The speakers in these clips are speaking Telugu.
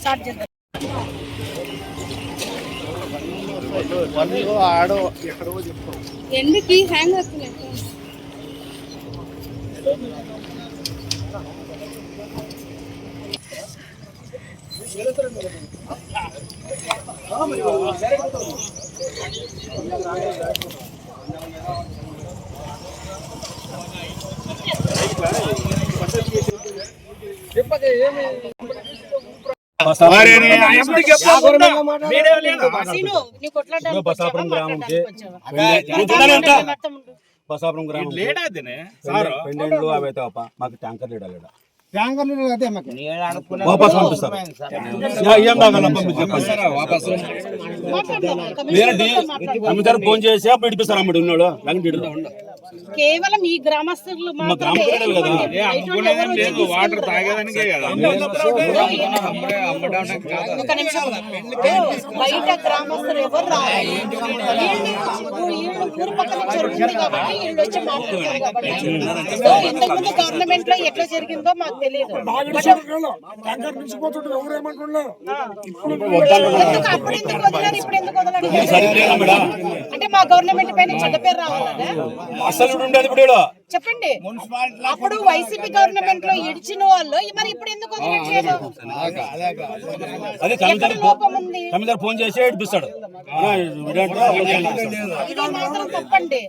స్టార్ట్ చేద్దాం. ఎందుకు హ్యాంగ్ అవుతుంది? బసాపురం గ్రామం పెండెంట్లు అవి అయితే మాకు ట్యాంకర్ లీడాలి వాపస్ పంపిస్తారు. ఫోన్ చేసి అప్పుడు ఇడిపిస్తారు అమ్మడు ఉన్నాడు. కేవలం ఈ గ్రామస్తులు వాటర్ తాగేదానికే కదా. ఒక నిమిషం, బయట గ్రామస్తులు ఎవరు రావాలి. ఊరు పక్కన జరుగుతుంది కాబట్టి వీళ్ళు వచ్చి మాట్లాడుతారు కాబట్టి. ఇంతకుముందు గవర్నమెంట్ లో ఎట్లా జరిగిందో మాకు తెలియదు. అప్పుడు ఎందుకు వదలరు, ఇప్పుడు ఎందుకు వదలరు? అంటే మా గవర్నమెంట్ పైన చెడ్డ పేరు రావాలనే చెప్పండి. అప్పుడు వైసీపీ గవర్నమెంట్ లో ఇడిచిన వాళ్ళు మరి ఇప్పుడు ఎందుకు వదలట్లేదు? లోపం ఉంది. ఫోన్ చేసి ఇడిపిస్తాడు. ఇది మాత్రం తప్పండి.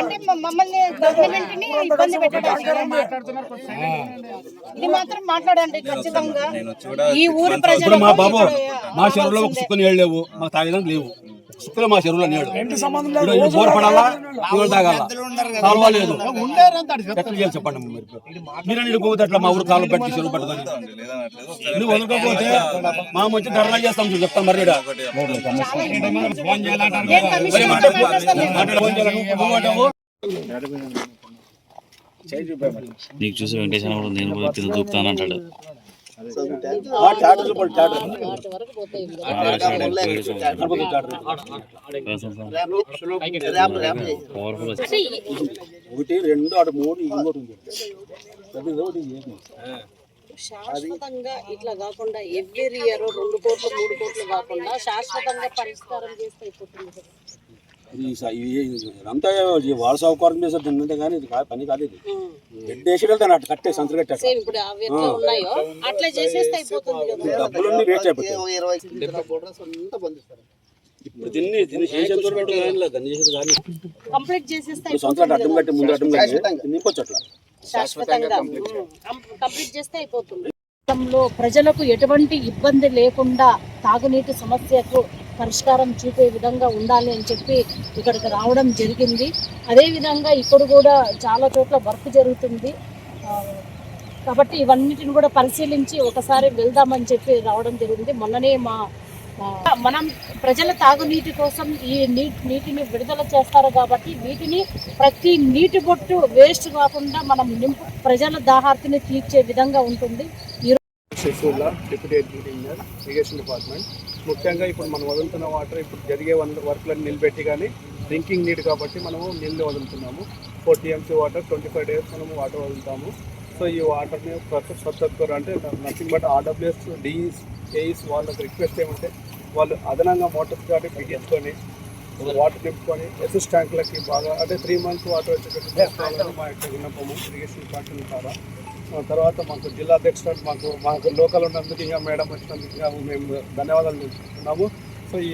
అంటే మమ్మల్ని గవర్నమెంట్ ని ఇబ్బంది పెట్టడానికి ఇది మాత్రం మాట్లాడండి ఖచ్చితంగా. ఈ ఊరు ప్రజలు మా బాబు మా చెరువులో ఒక సుక్కని ఏళ్ళు లేవు, మాకు తాగడానికి లేవు. సుక్కలు మా చెరువులో నేడు బోర్ పడాలా, తాగాల, కాలువ లేదు. ఎక్కడ చేయాలి చెప్పండి మీరు. నీళ్ళు పోతే అట్లా మా ఊరు కాలువ పెట్టి చెరువు పట్టుకొని నువ్వు వదలకపోతే మా వచ్చి ధర్నా చేస్తాం చెప్తాం. మరి నీకు చూసి వెంకటేశ్వర కూడా నేను కూడా తిని చూపుతానంటాడు. ఒకటి రెండు అటు మూడు ఇంకోటి ఉంది. శాశ్వతంగా ఇట్లా కాకుండా ఎవ్రీ ఇయర్ 2 కోట్లు 3 కోట్లు కాకుండా శాశ్వతంగా పరిష్కారం చేస్తే అయిపోతుంది. అంతా వాళ్ళ సౌకర్యం చేస్తారు తిన్నంతే కానీ ఇది పని కాదు. ఇది గడ్డి వేసి వెళ్తాను అటు కట్టే సంతలు కట్టారు. ఇప్పుడు అవి ఎట్లా ఉన్నాయో అట్లా చేసేస్తే అయిపోతుంది కదా. డబ్బులన్నీ వేస్ట్ అయిపోతాయి. ఇప్పుడు దీన్ని చేసేది కంప్లీట్ చేసేస్తే సంతలు అడ్డం కట్టి ముందు అడ్డం కట్టి నింపొచ్చు అట్లా శాశ్వతంగా కంప్లీట్ చేస్తే అయిపోతుంది. ప్రజలకు ఎటువంటి ఇబ్బంది లేకుండా తాగునీటి సమస్యకు పరిష్కారం చూపే విధంగా ఉండాలి అని చెప్పి ఇక్కడికి రావడం జరిగింది. అదేవిధంగా ఇక్కడ కూడా చాలా చోట్ల వర్క్ జరుగుతుంది కాబట్టి ఇవన్నిటిని కూడా పరిశీలించి ఒకసారి వెళ్దామని చెప్పి రావడం జరిగింది. మొన్ననే మనం ప్రజల తాగునీటి కోసం ఈ నీటిని విడుదల చేస్తారు కాబట్టి వీటిని ప్రతి నీటి బొట్టు వేస్ట్ కాకుండా మనం ప్రజల దాహార్తిని తీర్చే విధంగా ఉంటుంది. Deputy executive engineer irrigation department. ముఖ్యంగా ఇప్పుడు మనం వదులుతున్న వాటర్ ఇప్పుడు జరిగే వర్క్లను నిలబెట్టి కానీ డ్రింకింగ్ నీట్ కాబట్టి మనము నీళ్ళు వదులుతున్నాము. 4 TMC వాటర్ 25 days మనము వాటర్ వదులుతాము. సో ఈ వాటర్ని సబ్సర్వర్ అంటే nothing but RWS DEs AEs వాళ్ళకి రిక్వెస్ట్ ఏమంటే వాళ్ళు అదనంగా మోటార్స్ కానీ బిగించుకొని వాటర్ నింపుకొని ఎస్ఎస్ ట్యాంకులకి బాగా అంటే 3 months వాటర్ వచ్చేటట్టు చేసుకోవాలని మా యొక్క విన్నపము ఇరిగేషన్ డిపార్ట్మెంట్ ద్వారా. తర్వాత మాకు జిల్లా అధ్యక్షుడు మాకు లోకల్ ఉన్నందుకు ఇంకా మేడం వచ్చినందుకు మేము ధన్యవాదాలు తెలుపుతున్నాము. సో ఈ